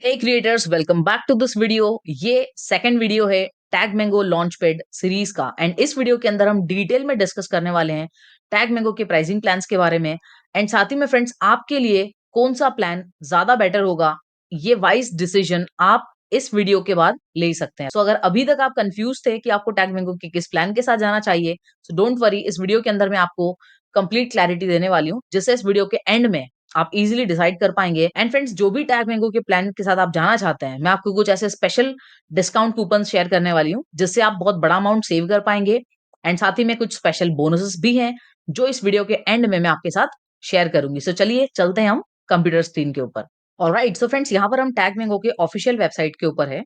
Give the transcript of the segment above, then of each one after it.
Hey creators, welcome back to this video. ये second video है tag mango launch pad series का and इस video के अंदर हम डिटेल में डिस्कस करने वाले हैं टैग मैंगो के प्राइसिंग प्लान्स के बारे में। एंड साथ ही में फ्रेंड्स, आपके लिए कौन सा प्लान ज्यादा बेटर होगा, ये वाइज डिसीजन आप इस वीडियो के बाद ले सकते हैं। सो अगर अभी तक आप कंफ्यूज थे कि आपको टैग मैंगो के किस प्लान के साथ जाना चाहिए, सो डोंट वरी, इस वीडियो के अंदर मैं आपको कंप्लीट क्लैरिटी देने वाली हूँ, जिससे इस वीडियो के एंड में आप इजीली डिसाइड कर पाएंगे। एंड फ्रेंड्स, जो भी टैग मैंगो के प्लान के साथ आप जाना चाहते हैं, मैं आपको कुछ ऐसे स्पेशल डिस्काउंट कूपन शेयर करने वाली हूँ, जिससे आप बहुत बड़ा अमाउंट सेव कर पाएंगे। एंड साथ ही में कुछ स्पेशल बोनसेस भी हैं, जो इस वीडियो के एंड में मैं आपके साथ शेयर करूंगी। सो चलिए चलते हैं हम कंप्यूटर स्क्रीन के ऊपर। ऑलराइट, सो फ्रेंड्स, यहाँ पर हम टैग मैंगो के ऑफिशियल वेबसाइट के ऊपर है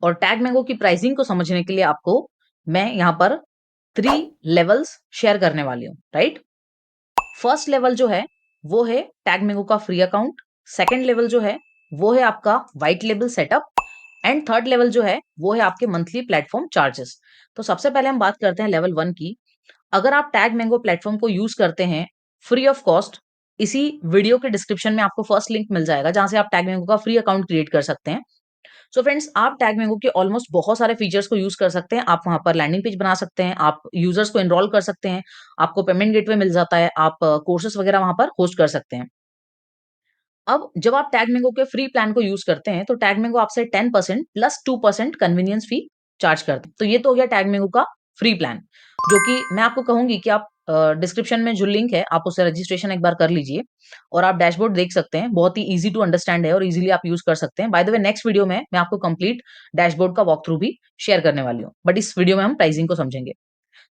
और टैग मैंगो की प्राइसिंग को समझने के लिए आपको मैं यहाँ पर 3 लेवल्स शेयर करने वाली हूँ। राइट, फर्स्ट लेवल जो है वो है टैग मैंगो का फ्री अकाउंट। सेकंड लेवल जो है वो है आपका white label setup. And third level जो है वो है आपके मंथली प्लेटफॉर्म चार्जेस। तो सबसे पहले हम बात करते हैं लेवल 1 की। अगर आप टैग मैंगो प्लेटफॉर्म को यूज करते हैं फ्री ऑफ कॉस्ट, इसी वीडियो के डिस्क्रिप्शन में आपको फर्स्ट लिंक मिल जाएगा जहां से आप टैग मैंगो का फ्री अकाउंट क्रिएट कर सकते हैं। सो फ्रेंड्स, आप टैग मैंगो के ऑलमोस्ट बहुत सारे फीचर्स को यूज कर सकते हैं। आप वहां पर लैंडिंग पेज बना सकते हैं, आप यूजर्स को एनरोल कर सकते हैं, आपको पेमेंट गेटवे मिल जाता है, आप कोर्सेज वगैरह वहां पर होस्ट कर सकते हैं। अब जब आप टैग मैंगो के फ्री प्लान को यूज करते हैं तो टैग मैंगो आपसे 10% प्लस 2% कन्वीनियंस फी चार्ज करते हैं। तो ये तो हो गया टैग मैंगो का फ्री प्लान, जो कि मैं आपको कहूंगी कि आप डिस्क्रिप्शन में जो लिंक है आप उससे रजिस्ट्रेशन एक बार कर लीजिए और आप डैशबोर्ड देख सकते हैं। बहुत ही इजी टू अंडरस्टैंड है और इजीली आप यूज कर सकते हैं। By the way, next video में मैं आपको कंप्लीट डैशबोर्ड का वॉक थ्रू भी शेयर करने वाली हूँ, बट इस वीडियो में हम प्राइसिंग को समझेंगे।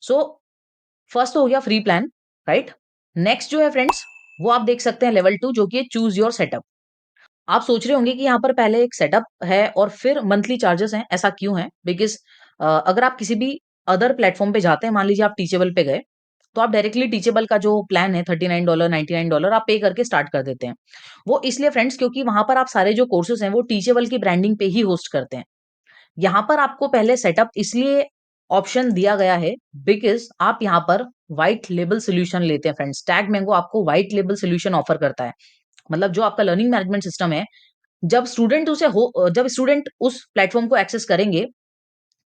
सो फर्स्ट तो हो गया फ्री प्लान। राइट, नेक्स्ट जो है फ्रेंड्स, वो आप देख सकते हैं लेवल 2, जो कि चूज योर सेटअप। आप सोच रहे होंगे कि यहाँ पर पहले एक सेटअप है और फिर मंथली चार्जेस हैं, ऐसा क्यों है? बिकॉज अगर आप किसी भी अदर प्लेटफॉर्म पे जाते हैं, मान लीजिए आप टीचेबल पे गए, तो आप डायरेक्टली टीचेबल का जो प्लान है $39 $99 आप पे करके स्टार्ट कर देते हैं। वो इसलिए फ्रेंड्स, क्योंकि वहां पर आप सारे जो कोर्सेज हैं वो टीचेबल की ब्रांडिंग पे ही होस्ट करते हैं। यहाँ पर आपको पहले सेटअप इसलिए ऑप्शन दिया गया है बिकॉज आप यहाँ पर व्हाइट लेबल सोल्यूशन लेते हैं। फ्रेंड्स, टैग मैंगो आपको व्हाइट लेबल सोल्यूशन ऑफर करता है। मतलब जो आपका लर्निंग मैनेजमेंट सिस्टम है, जब स्टूडेंट उस प्लेटफॉर्म को एक्सेस करेंगे,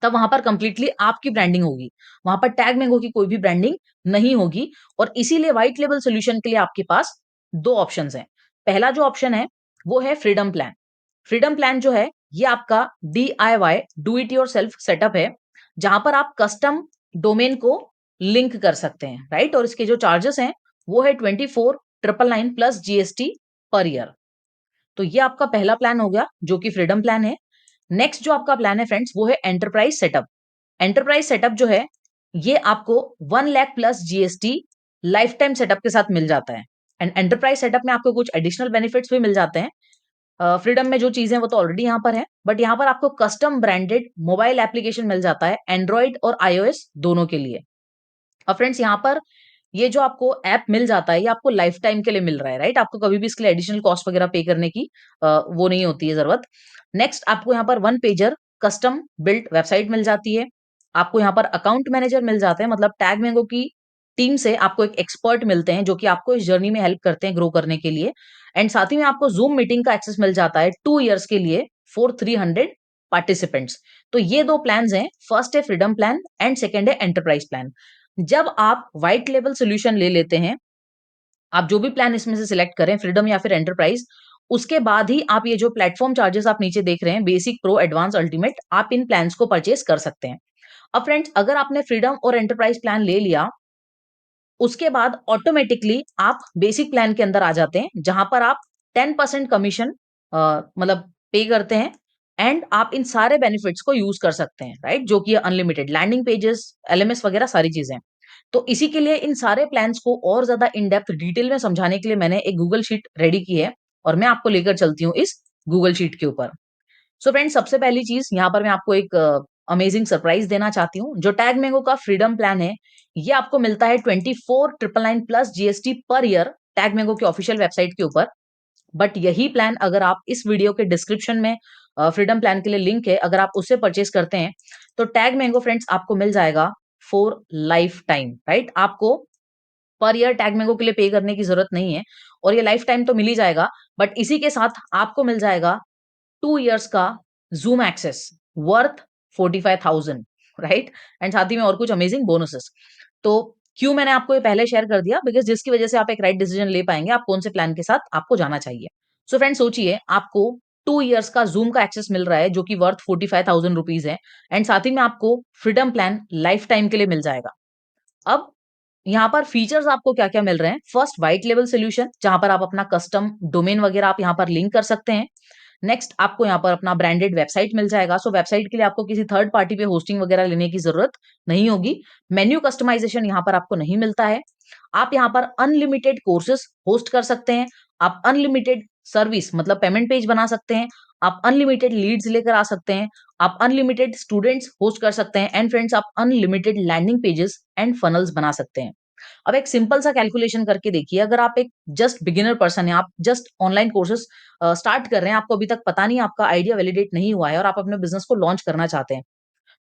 तब वहां पर कंप्लीटली आपकी ब्रांडिंग होगी। वहां पर टैग मैंगो की कोई भी ब्रांडिंग नहीं होगी। और इसीलिए व्हाइट लेबल सोल्यूशन के लिए आपके पास दो ऑप्शंस हैं। पहला जो ऑप्शन है वो है फ्रीडम प्लान। फ्रीडम प्लान जो है ये आपका DIY do it your self setup है, जहां पर आप कस्टम डोमेन को लिंक कर सकते हैं। राइट, और इसके जो चार्जेस हैं वो है 24,999 प्लस GST पर ईयर। तो ये आपका पहला प्लान हो गया, जो कि फ्रीडम प्लान है। नेक्स्ट जो आपका प्लान है फ्रेंड्स, वो है एंटरप्राइज सेटअप। एंटरप्राइज सेटअप जो है ये आपको 1 lakh plus GST life time setup के साथ मिल जाता है। एंड एंटरप्राइज सेटअप में आपको कुछ एडिशनल बेनिफिट्स भी मिल जाते हैं। फ्रीडम में जो चीजें वो तो ऑलरेडी यहाँ पर है, बट यहाँ पर आपको कस्टम ब्रांडेड मोबाइल एप्लीकेशन मिल जाता है एंड्रॉइड और iOS दोनों के लिए। अब फ्रेंड्स, यहाँ पर ये जो आपको ऐप मिल जाता है ये आपको लाइफ टाइम के लिए मिल रहा है। राइट, आपको कभी भी इसके लिए एडिशनल कॉस्ट वगैरह पे करने की वो नहीं होती है जरूरत। नेक्स्ट, आपको यहाँ पर 1 पेजर कस्टम बिल्ट वेबसाइट मिल जाती है। आपको यहाँ पर अकाउंट मैनेजर मिल जाते हैं, मतलब टैग मैंगो की टीम से आपको एक एक्सपर्ट मिलते हैं जो कि आपको इस जर्नी में हेल्प करते हैं ग्रो करने के लिए। एंड साथ ही में आपको जूम मीटिंग का एक्सेस मिल जाता है 2 इयर्स के लिए फॉर 300 पार्टिसिपेंट्स। तो ये दो प्लान हैं, फर्स्ट है फ्रीडम प्लान एंड सेकेंड है एंटरप्राइज प्लान। जब आप व्हाइट लेवल सोल्यूशन ले लेते हैं, आप जो भी प्लान इसमें से सिलेक्ट करें, फ्रीडम या फिर एंटरप्राइज, उसके बाद ही आप ये जो प्लेटफॉर्म चार्जेस आप नीचे देख रहे हैं, बेसिक, प्रो, एडवांस, अल्टीमेट, आप इन प्लान्स को परचेज कर सकते हैं। अब फ्रेंड्स, अगर आपने फ्रीडम और एंटरप्राइज प्लान ले लिया, उसके बाद ऑटोमेटिकली आप बेसिक प्लान के अंदर आ जाते हैं, जहां पर आप 10% कमीशन मतलब पे करते हैं। एंड आप इन सारे बेनिफिट्स को यूज कर सकते हैं। राइट, जो कि अनलिमिटेड लैंडिंग पेजेस, LMS वगैरह सारी चीजें। तो इसी के लिए इन सारे प्लान्स को और ज्यादा इन डेप्थ डिटेल में समझाने के लिए मैंने एक गूगल शीट रेडी की है और मैं आपको लेकर चलती हूँ इस गूगल शीट के ऊपर। सो फ्रेंड्स, सबसे पहली चीज यहाँ पर मैं आपको एक अमेजिंग सरप्राइज देना चाहती हूँ। जो टैग मैंगो का फ्रीडम प्लान है ये आपको मिलता है 24,999 plus GST per year tag mango के ऑफिशियल वेबसाइट के ऊपर। बट यही प्लान अगर आप इस वीडियो के डिस्क्रिप्शन में फ्रीडम प्लान के लिए लिंक है, अगर आप उससे परचेस करते हैं तो टैग मैंगो फ्रेंड्स आपको मिल जाएगा फॉर लाइफ टाइम। राइट, आपको पर ईयर टैग मैंगो के लिए पे करने की जरूरत नहीं है और ये लाइफ टाइम तो मिल ही जाएगा। बट इसी के साथ आपको मिल जाएगा 2 इयर्स का Zoom access worth 45,000, right? And साथ ही में और कुछ अमेजिंग बोनसेस। तो क्यों मैंने आपको ये पहले शेयर कर दिया? बिकॉज़ जिसकी वजह से आप एक राइट डिसीजन ले पाएँगे, आप कौन से प्लान के साथ आपको जाना चाहिए। सो फ्रेंड्स सोचिए, आपको 2 इयर्स का ज़ूम का एक्सेस मिल रहा है जो कि वर्थ 45,000 रुपीज़ है एंड साथ ही में आपको फ्रीडम प्लान लाइफ टाइम के लिए मिल जाएगा। अब यहाँ पर फीचर्स आपको क्या-क्या मिल रहे हैं? फर्स्ट व्हाइट लेबल सॉल्यूशन जहाँ पर आप अपना कस्टम डोमेन वगैरह आप यहाँ पर लिंक कर सकते हैं। नेक्स्ट आपको यहाँ पर अपना ब्रांडेड वेबसाइट मिल जाएगा। सो वेबसाइट के लिए आपको किसी थर्ड पार्टी पे होस्टिंग वगैरह लेने की ज़रूरत नहीं होगी। मेन्यू कस्टमाइज़ेशन यहाँ पर आपको नहीं मिलता है। आप यहाँ पर अनलिमिटेड कोर्सेज़ होस्ट कर सकते हैं। आप अनलिमिटेड सर्विस मतलब पेमेंट पेज बना सकते हैं। आप अनलिमिटेड लीड्स लेकर आ सकते हैं। आप अनलिमिटेड स्टूडेंट्स होस्ट कर सकते हैं एंड फ्रेंड्स आप unlimited landing pages and funnels बना सकते हैं। अब एक सिंपल सा कैलकुलेशन करके देखिए, अगर आप एक जस्ट बिगिनर पर्सन है, आप जस्ट ऑनलाइन कोर्सेज स्टार्ट कर रहे हैं, आपको अभी तक पता नहीं, आपका आइडिया वैलिडेट नहीं हुआ है और आप अपने बिजनेस को लॉन्च करना चाहते हैं।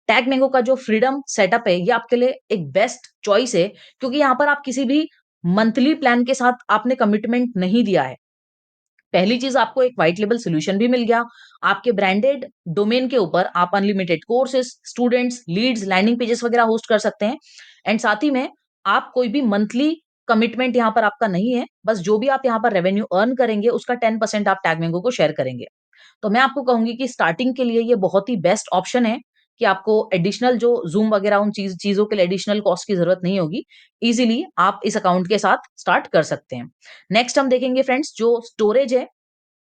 टैग मैंगो का जो फ्रीडम सेटअप है, ये आपके लिए एक बेस्ट चॉइस है, क्योंकि यहाँ पर आप किसी भी मंथली प्लान के साथ आपने कमिटमेंट नहीं दिया है। पहली चीज, आपको एक व्हाइट लेबल सोल्यूशन भी मिल गया। आपके ब्रांडेड डोमेन के ऊपर आप unlimited courses, students, leads, landing pages वगैरह होस्ट कर सकते हैं एंड साथ ही में आप कोई भी मंथली कमिटमेंट यहाँ पर आपका नहीं है। बस जो भी आप यहाँ पर रेवेन्यू अर्न करेंगे उसका 10% आप टैगमैंगो को शेयर करेंगे। तो मैं आपको कहूंगी कि स्टार्टिंग के लिए ये बहुत ही बेस्ट ऑप्शन है कि आपको एडिशनल जो ज़ूम वगैरह उन चीज़ों के लिए एडिशनल कॉस्ट की ज़रूरत नहीं होगी। ईज़िली आप इस अकाउंट के साथ स्टार्ट कर सकते हैं। नेक्स्ट हम देखेंगे फ्रेंड्स, जो स्टोरेज है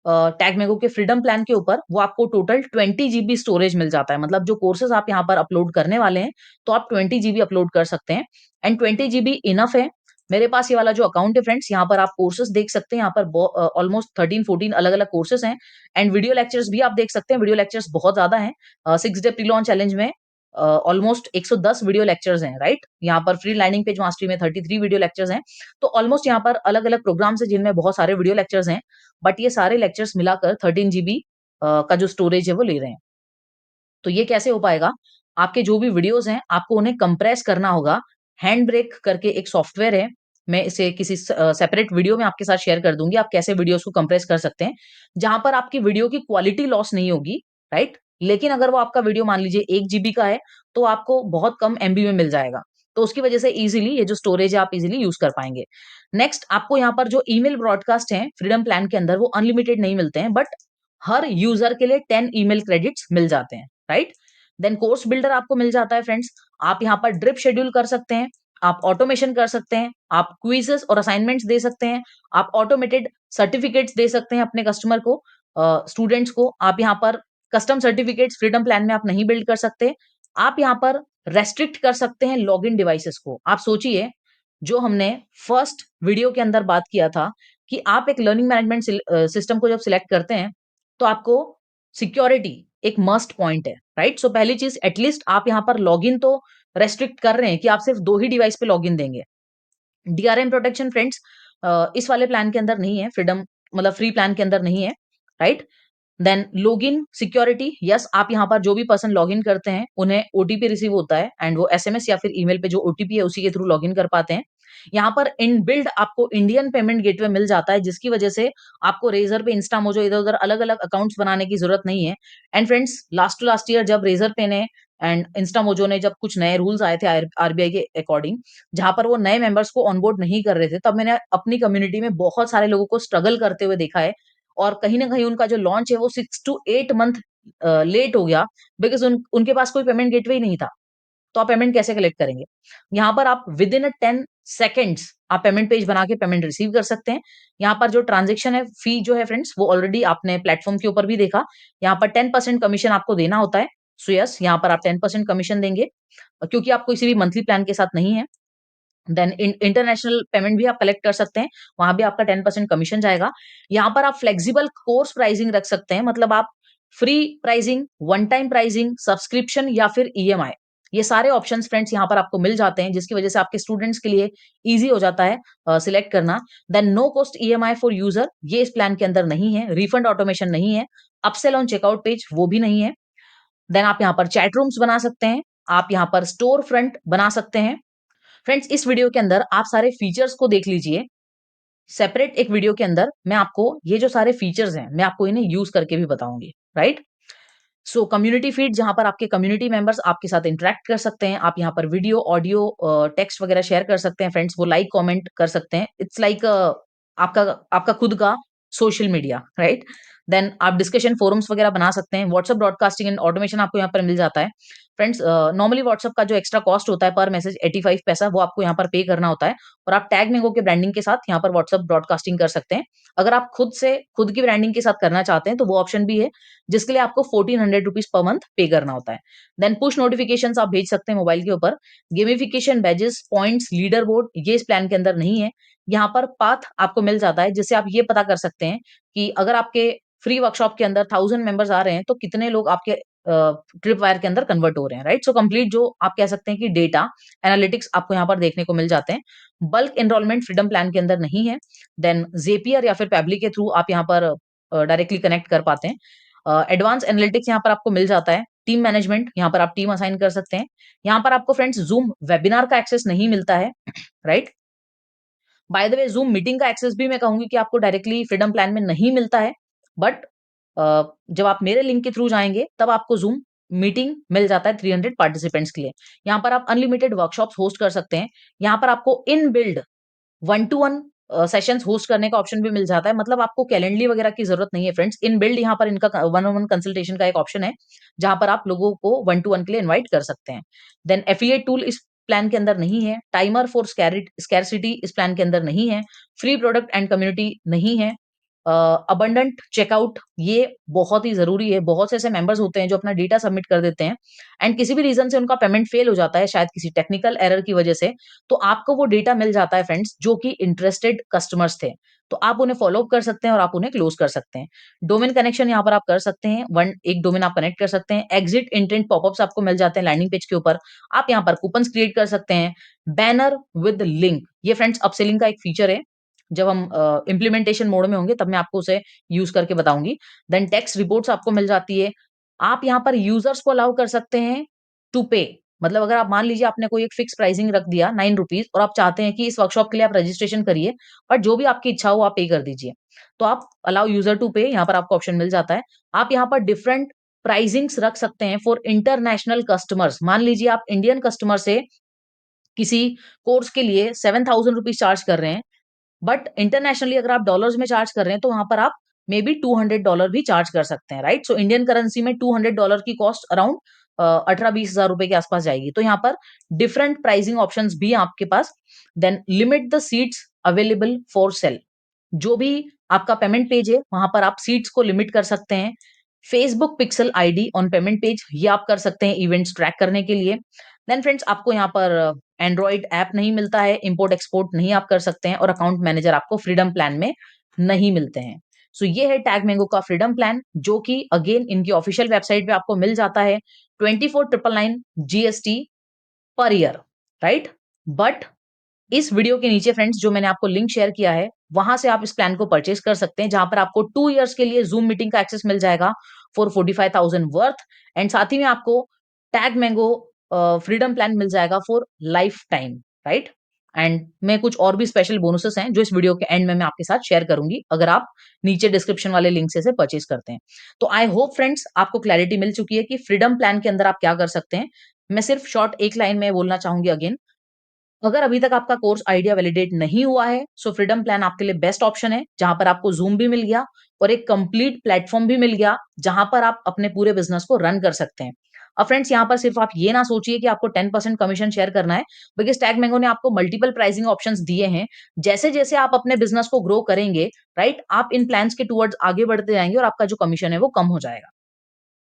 टैगमैगो के फ्रीडम प्लान के ऊपर, वो आपको टोटल 20 जीबी स्टोरेज मिल जाता है। मतलब जो कोर्सेज़ आप यहाँ पर अपलोड करने वाले हैं, तो आप 20 जीबी अपलोड कर सकते हैं एंड 20 जीबी इनफ है। मेरे पास ये वाला जो अकाउंट है फ्रेंड्स, यहाँ पर आप कोर्सेज़ देख सकते हैं। यहाँ पर ऑलमोस्ट 13-14 अलग-अलग कोर्सेज़ हैं एंड वीडियो लेक्चर्स भी आप देख सकते हैं। वीडियो लेक्चर्स बहुत ज़्यादा हैं। 6 डे प्री-लॉन्च चैलेंज में ऑलमोस्ट 110 वीडियो लेक्चर्स हैं, राइट? यहाँ पर फ्री लैंडिंग पेज मास्टरी में 33 वीडियो लेक्चर्स हैं। तो ऑलमोस्ट यहाँ पर अलग-अलग प्रोग्राम्स हैं जिनमें बहुत सारे वीडियो लेक्चर्स हैं। बट ये सारे लेक्चर्स मिलाकर 13 जीबी का जो स्टोरेज है वो ले रहे हैं। तो ये कैसे हो पाएगा? आपके जो भी वीडियोज़ हैं, आपको उन्हें कंप्रेस करना होगा। हैंड ब्रेक करके एक सॉफ्टवेयर है। मैं इसे किसी सेपरेट वीडियो में आपके साथ शेयर कर दूँगी, आप कैसे वीडियोज़ को कंप्रेस कर सकते हैं। जहाँ पर आपकी वीडियो की क्वालिटी लॉस नहीं होगी, राइट? लेकिन अगर वो आपका वीडियो मान लीजिए 1 जीबी का है, तो आपको बहुत कम एमबी में मिल जाएगा। तो उसकी वजह से ईज़िली ये जो स्टोरेज है, आप ईज़िली यूज़ कर पाएँगे। नेक्स्ट, आपको यहाँ पर जो ईमेल ब्रॉडकास्ट हैं, फ्रीडम प्लान के अंदर, वो अनलिमिटेड नहीं मिलते हैं, बट हर यूज़र के लिए 10 ईमेल क्रेडिट्स मिल जाते हैं, राइट? देन कोर्स बिल्डर आपको मिल जाता है फ्रेंड्स। आप यहाँ पर ड्रिप शेड्यूल कर सकते हैं, आप ऑटोमेशन कर सकते हैं, आप क्विज़ेस और असाइनमेंट्स दे सकते हैं, आप ऑटोमेटेड सर्टिफिकेट्स दे सकते हैं अपने कस्टमर को, स्टूडेंट्स को। आप यहाँ पर कस्टम सर्टिफिकेट्स फ्रीडम प्लान में आप नहीं बिल्ड कर सकते। आप यहाँ पर रेस्ट्रिक्ट कर सकते हैं लॉगिन डिवाइसेस को। आप सोचिए, जो हमने फर्स्ट वीडियो के अंदर बात किया था कि आप एक लर्निंग मैनेजमेंट सिस्टम को जब सिलेक्ट करते हैं, तो आपको सिक्योरिटी एक मस्ट पॉइंट है, राइट? सो पहली चीज़, एटलीस्ट आप यहाँ पर लॉगिन तो रेस्ट्रिक्ट कर रहे हैं कि आप सिर्फ 2 ही डिवाइस पे लॉगिन देंगे। डीआरएम प्रोटेक्शन फ्रेंड्स इस वाले प्लान के अंदर नहीं है, फ्रीडम मतलब फ्री प्लान के अंदर नहीं है, right? Then login security, yes, आप यहाँ पर जो भी पर्सन लॉगिन करते हैं, उन्हें ओटीपी रिसीव होता है एंड वो एसएमएस या फिर ईमेल पे जो ओटीपी है उसी के थ्रू लॉगिन कर पाते हैं। यहाँ पर इनबिल्ड आपको इंडियन पेमेंट गेटवे मिल जाता है, जिसकी वजह से आपको रेज़र पे, इंस्टामोजो, इधर-उधर अलग-अलग अकाउंट्स बनाने की ज़रूरत नहीं है। And friends, last to last year जब रेज़र पे ने एंड इंस्टामोजो ने जब कुछ नए रूल्स आए थे आरबीआई के अकॉर्डिंग, जहाँ पर वो नए मेंबर्स को ऑनबोर्ड नहीं कर रहे थे, तब मैंने अपनी कम्युनिटी में बहुत सारे लोगों को स्ट्रगल करते हुए देखा है और कहीं न कहीं उनका जो लॉन्च है वो 6 टू 8 मंथ लेट हो गया, बिकॉज़ उनके पास कोई पेमेंट गेटवे ही नहीं था। तो आप पेमेंट कैसे कलेक्ट करेंगे? यहाँ पर आप विदिन 10 सेकंड्स आप पेमेंट पेज बना के पेमेंट रिसीव कर सकते हैं। यहाँ पर जो ट्रांज़ैक्शन है, फी जो है फ्रेंड्स, वो ऑलरेडी आपने प्लेटफ़ॉर्म के ऊपर भी देखा। यहाँ पर 10% कमीशन आपको देना होता है। सो यस, यहाँ पर आप 10% कमीशन देंगे क्योंकि आप किसी भी मंथली प्लान के साथ नहीं है। देन इंटरनेशनल पेमेंट भी आप कलेक्ट कर सकते हैं, वहाँ भी आपका 10% कमीशन जाएगा। यहाँ पर आप फ्लेक्सिबल कोर्स प्राइसिंग रख सकते हैं, मतलब आप free pricing, one time pricing, subscription या फिर ईएमआई, ये सारे ऑप्शंस फ्रेंड्स यहाँ पर आपको मिल जाते हैं, जिसकी वजह से आपके स्टूडेंट्स के लिए ईज़ी हो जाता है सिलेक्ट करना। Then no cost EMI for user, ये इस प्लान के अंदर नहीं है। रिफंड ऑटोमेशन नहीं है। अपसेल ऑन चेकआउट पेज, वो भी नहीं है। देन आप यहाँ पर चैट रूम्स बना सकते हैं, आप यहाँ पर स्टोर फ्रंट बना सकते हैं। फ्रेंड्स, इस वीडियो के अंदर आप सारे फीचर्स को देख लीजिए। सेपरेट एक वीडियो के अंदर मैं आपको ये जो सारे फीचर्स हैं, मैं आपको इन्हें यूज़ करके भी बताऊँगी, राइट? सो कम्युनिटी फीड जहाँ पर आपके कम्युनिटी मेंबर्स आपके साथ इंटरैक्ट कर सकते हैं। आप यहाँ पर वीडियो, ऑडियो टेक्स्ट वगैरह शेयर कर सकते हैं फ्रेंड्स, वो लाइक, कमेंट कर सकते हैं। इट्स लाइक आपका आपका खुद का सोशल मीडिया, राइट? देन आप डिस्कशन फोरम्स वगैरह बना सकते हैं। व्हाट्सएप ब्रॉडकास्टिंग एंड ऑटोमेशन आपको यहाँ पर मिल जाता है। फ्रेंड्स नॉर्मली व्हाट्सएप का जो एक्स्ट्रा कॉस्ट होता है पर मैसेज 85 पैसा वो आपको यहाँ पर पे करना होता है और आप टैग मैंगो के ब्रांडिंग के साथ यहाँ पर व्हाट्सएप ब्रॉडकास्टिंग कर सकते हैं। अगर आप खुद की ब्रांडिंग के साथ करना चाहते हैं तो वो ऑप्शन भी है जिसके लिए आपको 1400 रुपीज पर मंथ पे करना होता है। देन पुश नोटिफिकेशंस आप भेज सकते हैं मोबाइल के ऊपर। Gamification, badges, points, leader board ये इस प्लान के अंदर नहीं है। यहाँ पर पाथ आपको मिल जाता है जिससे आप ये पता कर सकते हैं कि अगर आपके फ्री वर्कशॉप के अंदर 1000 मेंबर्स आ रहे हैं तो कितने लोग आपके ट्रिप वायर के अंदर कन्वर्ट हो रहे हैं, राइट? सो कंप्लीट जो आप कह सकते हैं कि डेटा एनालिटिक्स आपको यहाँ पर देखने को मिल जाते हैं। बल्क एनरोलमेंट फ्रीडम प्लान के अंदर नहीं है। देन ज़ेपियर या फिर पैबली के थ्रू आप यहाँ पर डायरेक्टली कनेक्ट कर पाते हैं। एडवांस एनालिटिक्स यहाँ पर आपको मिल जाता है। टीम मैनेजमेंट यहाँ पर आप टीम असाइन कर सकते हैं। यहाँ पर आपको फ्रेंड्स ज़ूम वेबिनार का एक्सेस नहीं मिलता है, right? By the way zoom meeting का एक्सेस भी मैं कहूँगी कि आपको डायरेक्टली फ्रीडम प्लान में नहीं मिलता है। बट जब आप मेरे लिंक के थ्रू जाएँगे तब आपको ज़ूम मीटिंग मिल जाता है 300 पार्टिसिपेंट्स के लिए। यहाँ पर आप अनलिमिटेड वर्कशॉप्स होस्ट कर सकते हैं। यहाँ पर आपको inbuilt one two one sessions host करने का ऑप्शन भी मिल जाता है। मतलब आपको कैलेंडली वगैरह की ज़रूरत नहीं है फ्रेंड्स। इनबिल्ड यहाँ पर इनका वन ऑन वन कंसल्टेशन का एक ऑप्शन है, जहाँ पर आप लोगों को वन टू वन के लिए इनवाइट कर सकते हैं। देन एफिलिएट टूल इस प्लान के अंदर नहीं है। टाइमर फॉर स्कैरसिटी इस प्लान के अंदर नहीं है। फ्री प्रोडक्ट एंड कम्युनिटी नहीं है। अबंडेंट चेकआउट ये बहुत ही ज़रूरी है। बहुत से ऐसे मेंबर्स होते हैं जो अपना डेटा सबमिट कर देते हैं एंड किसी भी रीज़न से उनका पेमेंट फेल हो जाता है, शायद किसी टेक्निकल एरर की वजह से। तो आपको वो डेटा मिल जाता है फ्रेंड्स जो कि इंटरेस्टेड कस्टमर्स थे। तो आप उन्हें फ़ॉलो अप कर सकते हैं और आप उन्हें क्लोज़ कर सकते हैं। डोमेन कनेक्शन यहाँ पर आप कर सकते हैं। एक डोमेन आप कनेक्ट कर सकते हैं। एग्ज़िट इंटेंट पॉपअप्स आपको मिल जाते हैं लैंडिंग पेज के ऊपर। आप यहाँ पर कूपन्स क्रिएट कर सकते हैं। बैनर विद लिंक ये फ्रेंड्स अपसेलिंग का एक फीचर है। जब हम इम्प्लीमेंटेशन मोड में होंगे तब मैं आपको उसे यूज़ करके बताऊँगी। देन टेक्स्ट रिपोर्ट्स आपको मिल जाती है। आप यहाँ पर यूज़र्स को अलाउ कर सकते हैं टू पे। मतलब अगर आप मान लीजिए आपने कोई एक फिक्स प्राइसिंग रख दिया 9 रुपीज़ और आप चाहते हैं कि इस वर्कशॉप के लिए आप रजिस्ट्रेशन करिए, बट जो भी आपकी इच्छा हो आप पे कर दीजिए। तो आप अलाउ यूज़र टू पे यहाँ पर आपको ऑप्शन मिल जाता है। आप यहाँ पर डिफरेंट प्राइसिंग्स रख सकते हैं फॉर इंटरनेशनल कस्टमर्स। मान लीजिए आप इंडियन कस्टमर से किसी कोर्स के लिए 7000 रुपीज़ चार्ज कर रहे हैं, बट इंटरनेशनली अगर आप डॉलर्स में चार्ज कर रहे हैं तो वहाँ पर आप मे बी $200 भी चार्ज कर सकते हैं, राइट? सो इंडियन करेंसी में $200 की कॉस्ट अराउंड 18-20 हज़ार रुपए के आसपास जाएगी। तो यहाँ पर डिफरेंट प्राइसिंग ऑप्शंस भी हैं आपके पास। Then limit the seats available for sale. जो भी आपका पेमेंट पेज है, वहाँ पर आप सीट्स को लिमिट कर सकते हैं। Facebook pixel ID on payment page ये आप कर सकते हैं इवेंट्स ट्रैक करने के लिए। देन फ्रेंड्स आपको यहाँ पर एंड्रॉइड ऐप नहीं मिलता है, इंपोर्ट एक्सपोर्ट नहीं आप कर सकते हैं और अकाउंट मैनेजर आपको फ्रीडम प्लान में नहीं मिलते हैं। सो ये है टैग मैंगो का फ्रीडम प्लान जो कि अगेन इनकी ऑफिशियल वेबसाइट पे आपको मिल जाता है 24,999 GST per year, right? But इस वीडियो के नीचे फ्रेंड्स जो मैंने आपको लिंक शेयर किया है, वहाँ से आप इस प्लान को परचेज़ कर सकते हैं, जहाँ पर आपको 2 इयर्स के लिए ज़ूम मीटिंग का एक्सेस मिल जाएगा फॉर 45,000 वर्थ एंड साथ ही में आपको टैग मैंगो फ्रीडम प्लान मिल जाएगा for life time, right? And मैं कुछ और भी स्पेशल बोनसेस हैं, जो इस वीडियो के एंड में मैं आपके साथ शेयर करूँगी, अगर आप नीचे डिस्क्रिप्शन वाले लिंक से इसे परचेज़ करते हैं। तो आई होप फ्रेंड्स आपको क्लैरिटी मिल चुकी है कि फ्रीडम प्लान के अंदर आप क्या कर सकते हैं। मैं सिर्फ शॉर्ट एक लाइन में बोलना चाहूँगी अगेन अगर अभी तक आपका कोर्स आइडिया वैलिडेट नहीं हुआ है, सो फ्रीडम प्लान आपके लिए बेस्ट ऑप्शन है, जहाँ पर आपको ज़ूम भी मिल गया और एक कंप्लीट प्लेटफ़ॉर्म भी मिल गया, जहाँ पर आप अपने पूरे बिज़नेस को रन कर सकते हैं। अब फ्रेंड्स यहाँ पर सिर्फ आप ये ना सोचिए कि आपको 10% कमीशन शेयर करना है, बिकॉज़ टैग मैंगो ने आपको मल्टीपल प्राइसिंग ऑप्शंस दिए हैं। जैसे-जैसे आप अपने बिज़नेस को ग्रो करेंगे, राइट? आप इन प्लान्स के टुवर्ड्स आगे बढ़ते जाएँगे और आपका जो कमीशन है वो कम हो जाएगा।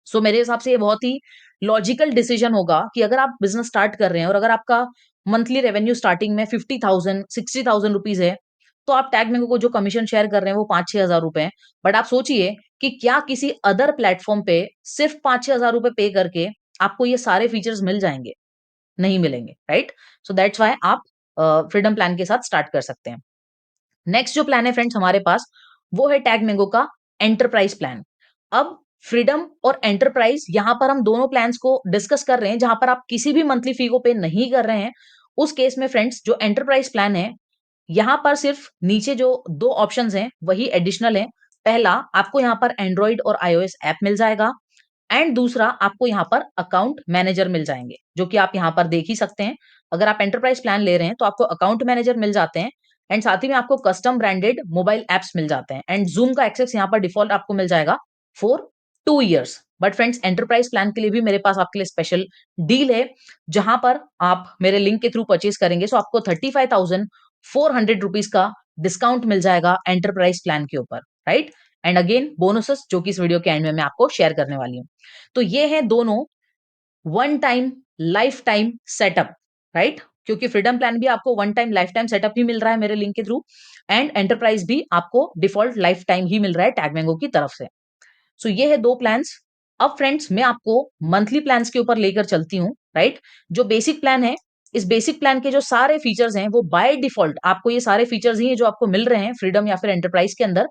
सो मेरे हिसाब से ये बहुत ही लॉजिकल डिसीजन होगा कि अगर आप बिज़नेस स्टार्ट कर रहे हैं और अगर आपका मंथली रेवेन्यू स्टार्टिंग में 50,000 60,000 रुपीज़ है, तो आप टैग मैंगो को जो कमीशन शेयर कर रहे हैं वो 5-6 हज़ार रुपए हैं। बट आप सोचिए कि क्या किसी अदर प्लेटफ़ॉर्म पे सिर्फ 5-6 हज़ार रुपए पे करके आपको ये सारे फीचर्स मिल जाएँगे? नहीं मिलेंगे, राइट? सो दैट्स व्हाई आप फ्रीडम प्लान के साथ स्टार्ट कर सकते हैं। नेक्स्ट जो प्लान है फ्रेंड्स हमारे पास, वो है टैग मैंगो का एंटरप्राइज़ प्लान। अब फ्रीडम और एंटरप्राइज़ यहाँ पर हम दोनों प्लान्स को डिस्कस कर रहे हैं, जहाँ पर आप किसी भी मंथली फी को पे नहीं कर रहे हैं। उस केस में फ्रेंड्स जो एंटरप्राइज़ प्लान है, यहाँ पर सिर्फ नीचे जो 2 ऑप्शंस हैं वही एडिशनल हैं। पहला, आपको यहाँ पर एंड्रॉइड और आईओएस ऐप मिल जाएगा एंड दूसरा आपको यहाँ पर अकाउंट मैनेजर मिल जाएंगे, जो कि आप यहाँ पर देख ही सकते हैं। अगर आप एंटरप्राइज प्लान ले रहे हैं तो आपको अकाउंट मैनेजर मिल जाते हैं एंड साथ ही में आपको कस्टम ब्रांडेड मोबाइल एप्स मिल जाते हैं एंड जूम का एक्सेस यहाँ पर डिफॉल्ट आपको मिल जाएगा for 2 years। But friends, enterprise plan के लिए भी मेरे पास आपके लिए स्पेशल डील है, जहां पर आप मेरे लिंक के थ्रू परचेज करेंगे तो आपको 35,400 रुपीज का डिस्काउंट मिल जाएगा एंटरप्राइज प्लान के ऊपर, राइट। एंड अगेन बोनसेस जो कि इस वीडियो के एंड में मैं आपको शेयर करने वाली हूँ। तो ये है दोनों one time lifetime setup, right. क्योंकि फ्रीडम प्लान भी आपको one time lifetime setup ही मिल रहा है मेरे लिंक के थ्रू एंड एंटरप्राइज भी आपको डिफॉल्ट लाइफ टाइम ही मिल रहा है टैगमैंगो की तरफ से। सो ये है दो प्लान्स। अब फ्रेंड्स, मैं आपको मंथली प्लान्स के ऊपर लेकर चलती हूँ, राइट। जो बेसिक प्लान है, इस बेसिक प्लान के जो सारे फीचर्स हैं वो बाय डिफॉल्ट आपको ये सारे फीचर्स ही हैं जो आपको मिल रहे हैं फ्रीडम या फिर एंटरप्राइज के अंदर।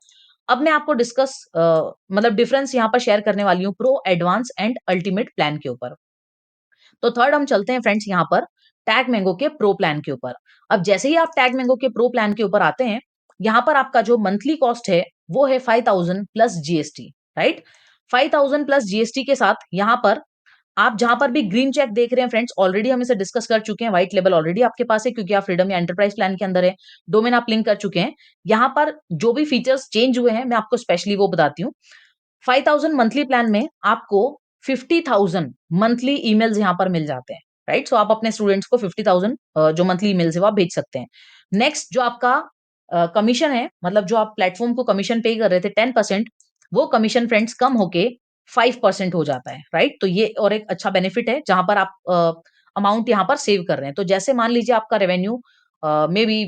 अब मैं आपको डिस्कस मतलब डिफरेंस यहाँ पर शेयर करने वाली हूँ pro, advance and ultimate plan के ऊपर। तो थर्ड हम चलते हैं फ्रेंड्स यहाँ पर टैग मैंगो के प्रो प्लान के ऊपर। अब जैसे ही आप टैग मैंगो के प्रो प्लान के ऊपर आते हैं, यहाँ पर आपका जो मंथली कॉस्ट है वो है 5,000 plus GST, right. 5,000 plus GST के साथ यहाँ पर आप जहां पर भी ग्रीन चेक देख रहे हैं फ्रेंड्स, ऑलरेडी हम इसे डिस्कस कर चुके हैं। व्हाइट लेबल ऑलरेडी आपके पास है क्योंकि आप फ्रीडम या एंटरप्राइज प्लान के अंदर है। डोमेन आप लिंक कर चुके हैं। यहाँ पर जो भी फीचर्स चेंज हुए हैं मैं आपको स्पेशली वो बताती हूँ। 5,000 मंथली प्लान में आपको 50,000 मंथली ईमेल्स यहाँ पर मिल जाते हैं, राइट। सो आप अपने स्टूडेंट्स को 50,000 जो मंथली ईमेल्स है वो आप भेज सकते हैं। नेक्स्ट, जो आपका कमीशन है, मतलब जो आप प्लेटफॉर्म को कमीशन पे कर रहे थे 10%, वो कमीशन फ्रेंड्स कम होके 5% हो जाता है, राइट। तो ये और एक अच्छा बेनिफिट है जहां पर आप अमाउंट यहाँ पर सेव कर रहे हैं। तो जैसे मान लीजिए आपका रेवेन्यू मे बी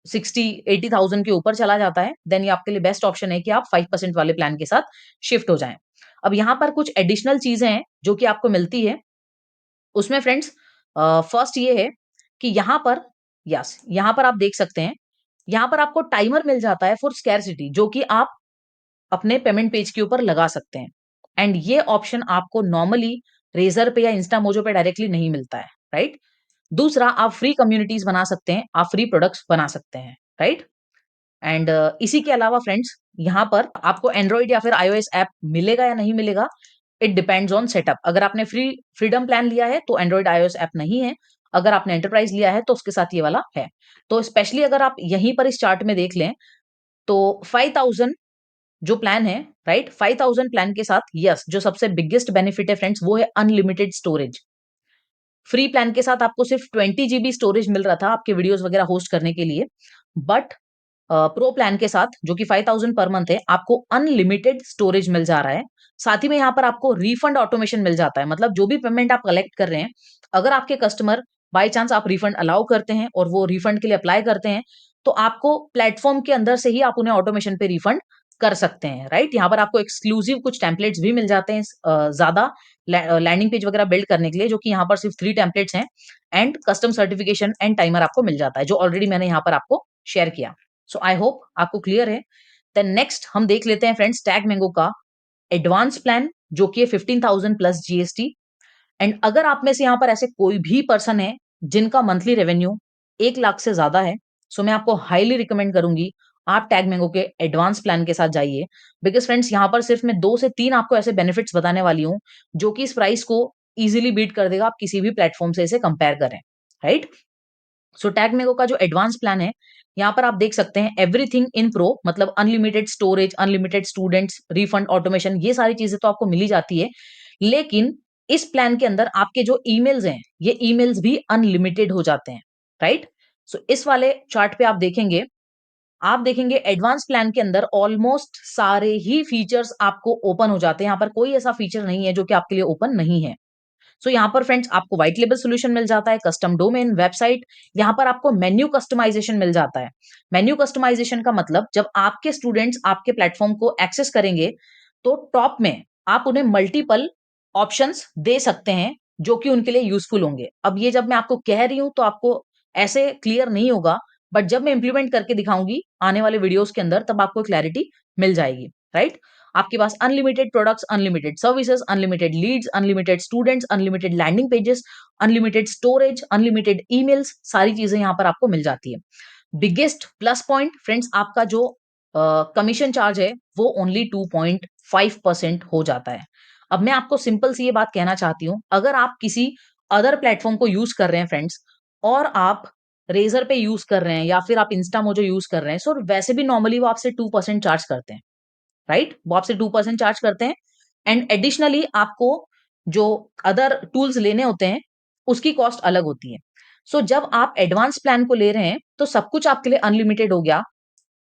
60-80,000 के ऊपर चला जाता है, देन ये आपके लिए बेस्ट ऑप्शन है कि आप 5% वाले प्लान के साथ शिफ्ट हो जाएं। अब यहाँ पर कुछ एडिशनल चीजें हैं जो कि आपको मिलती है उसमें फ्रेंड्स। फर्स्ट ये है कि यहाँ पर, यस, यहाँ पर आप देख सकते हैं, यहाँ पर आपको टाइमर मिल जाता है फॉर स्कैरसिटी, जो कि आप अपने पेमेंट पेज के ऊपर लगा सकते हैं। एंड ये ऑप्शन आपको नॉर्मली रेजर पे या इंस्टामोजो पे डायरेक्टली नहीं मिलता है, राइट। दूसरा, आप फ्री कम्युनिटीज बना सकते हैं, आप फ्री प्रोडक्ट्स बना सकते हैं, राइट। एंड इसी के अलावा फ्रेंड्स, यहाँ पर आपको एंड्रॉइड या फिर आईओएस ऐप मिलेगा या नहीं मिलेगा, इट डिपेंड्स ऑन सेटअप। अगर आपने फ्रीडम प्लान लिया है तो एंड्रॉइड आईओएस ऐप नहीं है। अगर आपने एंटरप्राइज लिया है तो उसके साथ ये वाला है। तो स्पेशली अगर आप यहीं पर इस चार्ट में देख लें तो 5,000 जो प्लान है, राइट, 5,000 प्लान के साथ यस जो सबसे बिगेस्ट बेनिफिट है फ्रेंड्स वो है अनलिमिटेड स्टोरेज। फ्री प्लान के साथ आपको सिर्फ 20 GB स्टोरेज मिल रहा था आपके वीडियोस वगैरह होस्ट करने के लिए। बट प्रो प्लान के साथ जो कि 5,000 पर मंथ है, आपको अनलिमिटेड स्टोरेज मिल जा रहा है। साथ ही में यहाँ पर आपको रिफंड ऑटोमेशन मिल जाता है, मतलब जो भी पेमेंट आप कलेक्ट कर रहे हैं, अगर आपके कस्टमर बाय चांस आप रिफंड अलाउ करते हैं और वो रिफंड के लिए अप्लाई करते हैं, तो आपको प्लेटफॉर्म के अंदर से ही आप उन्हें ऑटोमेशन पे रिफंड कर सकते हैं, राइट। यहाँ पर आपको एक्सक्लूसिव कुछ टेम्पलेट्स भी मिल जाते हैं ज्यादा लैंडिंग पेज वगैरह बिल्ड करने के लिए, जो कि यहाँ पर सिर्फ 3 टेम्पलेट्स हैं and custom certification and timer आपको मिल जाता है, जो ऑलरेडी मैंने यहाँ पर आपको शेयर किया। सो आई होप आपको क्लियर है। देन नेक्स्ट हम देख लेते हैं फ्रेंड्स टैग मैंगो का एडवांस प्लान, जो कि 15,000 प्लस जीएसटी। एंड अगर आप में से यहाँ पर ऐसे कोई भी पर्सन है जिनका मंथली रेवेन्यू 1 लाख से ज्यादा है, सो मैं आपको हाईली रिकमेंड करूंगी आप टैग मैंगो के एडवांस प्लान के साथ जाइए। बिकॉज फ्रेंड्स, यहाँ पर सिर्फ मैं 2 से 3 आपको ऐसे बेनिफिट्स बताने वाली हूँ जो कि इस प्राइस को इजीली बीट कर देगा, आप किसी भी प्लेटफॉर्म से इसे कंपेयर करें, राइट। सो टैग मेगो का जो एडवांस प्लान है, यहाँ पर आप देख सकते हैं एवरीथिंग इन प्रो, मतलब unlimited storage, unlimited students, refund automation, ये सारी चीजें तो आपको मिली जाती है। लेकिन इस प्लान के अंदर आपके जो ईमेल्स हैं ये ईमेल्स भी अनलिमिटेड हो जाते हैं, राइट। सो इस वाले चार्ट पे आप देखेंगे एडवांस प्लान के अंदर ऑलमोस्ट सारे ही फीचर्स आपको ओपन हो जाते हैं। यहाँ पर कोई ऐसा फीचर नहीं है जो कि आपके लिए ओपन नहीं है। सो यहाँ पर फ्रेंड्स आपको व्हाइट लेबल सोल्यूशन मिल जाता है, कस्टम डोमेन, वेबसाइट, यहाँ पर आपको मेन्यू कस्टमाइजेशन मिल जाता है। मेन्यू कस्टमाइजेशन का मतलब जब आपके स्टूडेंट्स आपके प्लेटफॉर्म को एक्सेस करेंगे तो टॉप में आप उन्हें मल्टीपल ऑप्शंस दे सकते हैं जो कि उनके लिए यूजफुल होंगे। अब ये जब मैं आपको कह रही हूं तो आपको ऐसे क्लियर नहीं होगा, बट जब मैं इंप्लीमेंट करके दिखाऊंगी आने वाले वीडियोस के अंदर तब आपको क्लैरिटी मिल जाएगी, राइट। आपके पास unlimited products, unlimited services, unlimited leads, unlimited students, unlimited landing pages, unlimited storage, unlimited emails, सारी चीजें यहाँ पर आपको मिल जाती है। बिगेस्ट प्लस पॉइंट फ्रेंड्स, आपका जो कमीशन चार्ज है वो ओनली 2.5% हो जाता है। अब मैं आपको सिंपल सी ये बात कहना चाहती हूँ, अगर आप किसी अदर प्लेटफॉर्म को यूज कर रहे हैं फ्रेंड्स, और आप रेजर पे यूज कर रहे हैं या फिर आप इंस्टामोजो यूज कर रहे हैं, सो वैसे भी नॉर्मली वो आपसे 2% चार्ज करते हैं, राइट? वो आपसे 2% चार्ज करते हैं। एंड एडिशनली आपको जो अदर टूल्स लेने होते हैं उसकी कॉस्ट अलग होती है। सो जब आप एडवांस प्लान को ले रहे हैं तो सब कुछ आपके लिए अनलिमिटेड हो गया,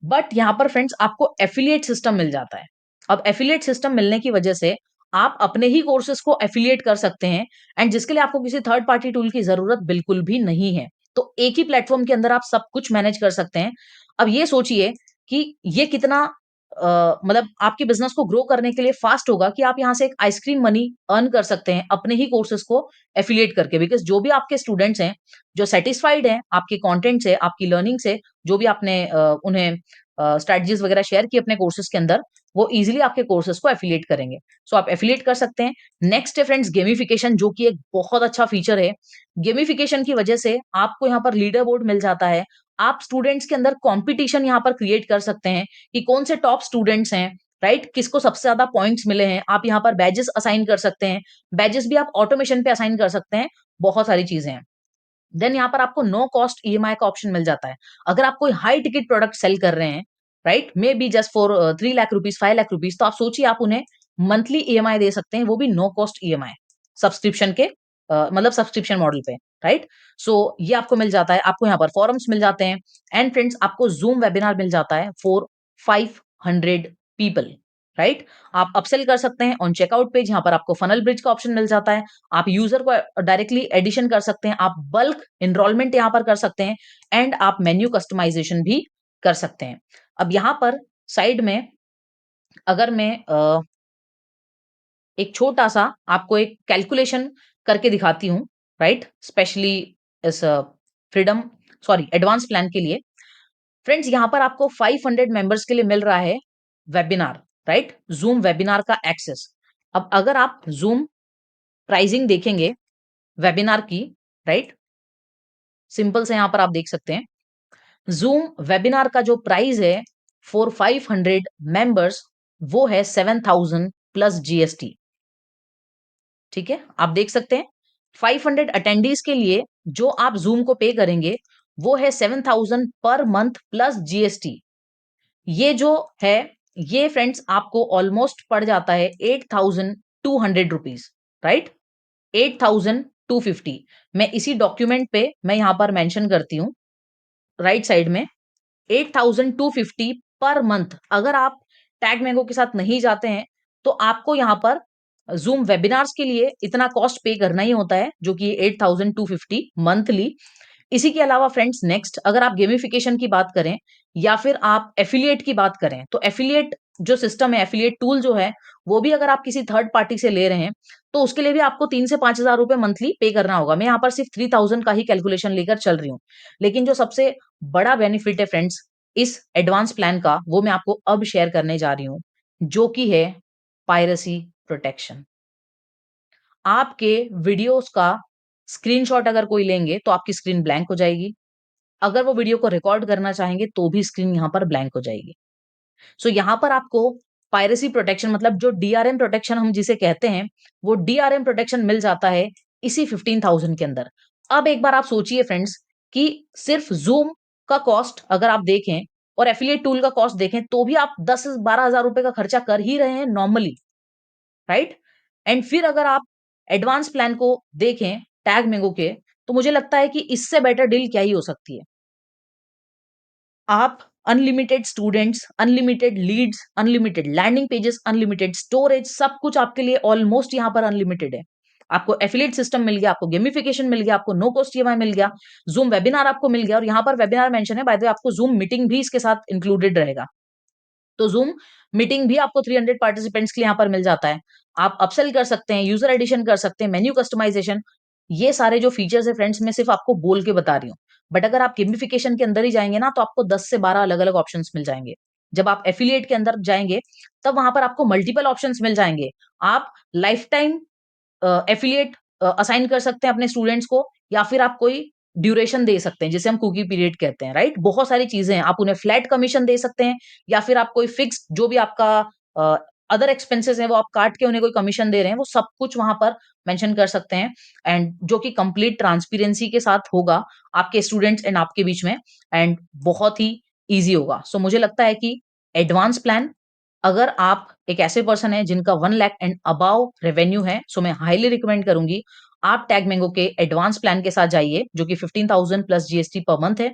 बट यहाँ पर फ्रेंड्स आपको एफिलिएट सिस्टम मिल जाता है। अब एफिलिएट सिस्टम मिलने की वजह से आप अपने ही कोर्सेज को एफिलिएट कर सकते हैं, एंड जिसके लिए आपको किसी थर्ड पार्टी टूल की जरूरत बिल्कुल भी नहीं है। तो एक ही प्लेटफॉर्म के अंदर आप सब कुछ मैनेज कर सकते हैं। अब ये सोचिए कि ये कितना मतलब आपके बिजनेस को ग्रो करने के लिए फास्ट होगा कि आप यहाँ से एक आइसक्रीम मनी अर्न कर सकते हैं अपने ही कोर्सेज को एफिलिएट करके। बिकॉज जो भी आपके स्टूडेंट्स हैं जो सेटिस्फाइड हैं आपके कंटेंट से, आपकी लर्निंग से, जो भी आपने उन्हें स्ट्रेटजीज वगैरह शेयर की अपने कोर्सेज के अंदर, वो इजीली आपके कोर्सेज को एफिलिएट करेंगे। सो आप एफिलिएट कर सकते हैं। नेक्स्ट है फ्रेंड्स गेमिफिकेशन, जो कि एक बहुत अच्छा फीचर है। गेमिफिकेशन की वजह से आपको यहाँ पर लीडर बोर्ड मिल जाता है। आप स्टूडेंट्स के अंदर कंपटीशन यहाँ पर क्रिएट कर सकते हैं कि कौन से टॉप स्टूडेंट्स हैं, राइट? किसको सबसे ज्यादा पॉइंट्स मिले हैं। आप यहाँ पर बैजेस असाइन कर सकते हैं। बैजेस भी आप ऑटोमेशन पे असाइन कर सकते हैं। बहुत सारी चीजें हैं। देन यहाँ पर आपको नो कॉस्ट ईएमआई का ऑप्शन मिल जाता है। अगर आप कोई हाई टिकट प्रोडक्ट सेल कर रहे हैं, right, may be just for 3 lakh rupees, 5 lakh rupees, तो आप सोचिए आप उन्हें मंथली ईएमआई दे सकते हैं, वो भी नो कॉस्ट ईएमआई, सब्सक्रिप्शन के मतलब सब्सक्रिप्शन मॉडल पे, राइट? सो ये आपको मिल जाता है। आपको यहाँ पर फॉरम्स मिल जाते हैं। एंड फ्रेंड्स आपको जूम वेबिनार मिल जाता है फॉर 500 पीपल, राइट? आप अपसेल कर सकते हैं ऑन चेकआउट पेज। यहाँ पर आपको फनल ब्रिज का ऑप्शन मिल जाता है। आप यूजर को डायरेक्टली एडिशन कर सकते हैं। आप बल्क एनरोलमेंट यहाँ पर कर सकते हैं। एंड आप मेन्यू कस्टमाइजेशन भी कर सकते हैं। अब यहाँ पर साइड में अगर मैं एक छोटा सा आपको एक कैलकुलेशन करके दिखाती हूँ, राइट, स्पेशली इस फ्रीडम सॉरी एडवांस प्लान के लिए। फ्रेंड्स यहाँ पर आपको 500 मेंबर्स के लिए मिल रहा है वेबिनार, राइट, जूम वेबिनार का एक्सेस। अब अगर आप जूम प्राइसिंग देखेंगे वेबिनार की, राइट, सिंपल से यहां पर आप देख सकते हैं जूम वेबिनार का जो प्राइस है फॉर 500 मेंबर्स, वो है 7,000 प्लस जीएसटी। ठीक है, आप देख सकते हैं 500 अटेंडीज के लिए जो आप जूम को पे करेंगे वो है 7,000 पर मंथ प्लस जीएसटी। ये जो है, ये फ्रेंड्स आपको ऑलमोस्ट पड़ जाता है 8,200 रुपीज, राइट, 8,250। मैं इसी डॉक्यूमेंट पे मैं यहां पर मेंशन करती हूँ राइट साइड में, 8,250 पर मंथ। अगर आप टैग मैंगो के साथ नहीं जाते हैं तो आपको यहाँ पर जूम वेबिनार्स के लिए इतना कॉस्ट पे करना ही होता है, जो कि 8,250 मंथली। इसी के अलावा फ्रेंड्स नेक्स्ट अगर आप गेमिफिकेशन की बात करें या फिर आप एफिलिएट की बात करें, तो एफिलिएट जो सिस्टम है, एफिलिएट टूल जो है, वो भी अगर आप किसी थर्ड पार्टी से ले रहे हैं तो उसके लिए भी आपको 3 से 5 हजार रुपए मंथली पे करना होगा। मैं यहाँ पर सिर्फ 3,000 का ही कैलकुलेशन लेकर चल रही हूँ। लेकिन जो सबसे बड़ा बेनिफिट है फ्रेंड्स इस एडवांस प्लान का, वो मैं आपको अब शेयर करने जा रही हूँ, जो कि है पायरेसी प्रोटेक्शन। आपके वीडियोस का स्क्रीनशॉट अगर कोई लेंगे तो आपकी स्क्रीन ब्लैंक हो जाएगी। अगर वो वीडियो को रिकॉर्ड करना चाहेंगे तो भी स्क्रीन यहाँ पर ब्लैंक हो जाएगी। सो यहाँ पर आपको पायरेसी प्रोटेक्शन मतलब जो डीआरएम प्रोटेक्शन हम जिसे कहते हैं, वो डीआरएम प्रोटेक्शन मिल जाता है इसी 15,000 के अंदर। अब एक बार आप सोचिए फ्रेंड्स कि सिर्फ जूम का कॉस्ट अगर आप देखें और एफिलिएट टूल का कॉस्ट देखें तो भी आप 10 से 12 हजार रुपए का खर्चा कर ही रहे हैं नॉर्मली, राइट? एंड फिर अगर आप एडवांस प्लान को देखें टैग मैंगो के, तो मुझे लगता है कि इससे बेटर डील क्या ही हो सकती है। आप unlimited students, unlimited leads, unlimited landing pages, unlimited storage, सब कुछ आपके लिए ऑलमोस्ट यहाँ पर अनलिमिटेड है। आपको एफिलिएट सिस्टम मिल गया, आपको गेमिफिकेशन मिल गया, आपको नो कॉस्ट ईएमआई मिल गया, जूम वेबिनार आपको मिल गया, और यहाँ पर वेबिनार मेंशन है बाय द वे, आपको जूम मीटिंग भी इसके साथ इंक्लूडेड रहेगा। तो जूम मीटिंग भी आपको 300 पार्टिसिपेंट्स के लिए यहाँ पर मिल जाता है। आप अपसेल कर सकते हैं, यूजर एडिशन कर सकते हैं, मेन्यू कस्टमाइजेशन, ये सारे जो फीचर्स है फ्रेंड्स मैं सिर्फ आपको बोल के बता रही हूँ। बट अगर आप गेमिफिकेशन के अंदर ही जाएंगे ना तो आपको 10 से 12 अलग अलग ऑप्शंस मिल जाएंगे। जब आप एफिलिएट के अंदर जाएंगे तब वहां पर आपको मल्टीपल ऑप्शंस मिल जाएंगे। आप लाइफ टाइम एफिलिएट असाइन कर सकते हैं अपने स्टूडेंट्स को, या फिर आप कोई ड्यूरेशन दे सकते हैं, जिसे हम कुकी पीरियड कहते हैं, राइट? बहुत सारी चीज़ें हैं, आप उन्हें फ्लैट कमीशन दे सकते हैं या फिर आप कोई फिक्स्ड जो भी आपका अ, अदर एक्सपेंसेस हैं, वो आप काट के उन्हें कोई कमीशन दे रहे हैं, वो सब कुछ वहाँ पर मेंशन कर सकते हैं एंड जो कि कंप्लीट ट्रांसपेरेंसी के साथ होगा आपके स्टूडेंट्स एंड आपके बीच में एंड बहुत ही ईज़ी होगा। सो मुझे लगता है कि एडवांस प्लान अगर आप एक ऐसे पर्सन हैं जिनका 1 लाख एंड अबव रेवेन्यू है, सो मैं हाइली रिकमेंड करूँगी आप टैग मैंगो के एडवांस प्लान के साथ जाइए, जो कि 15,000 प्लस जीएसटी पर मंथ है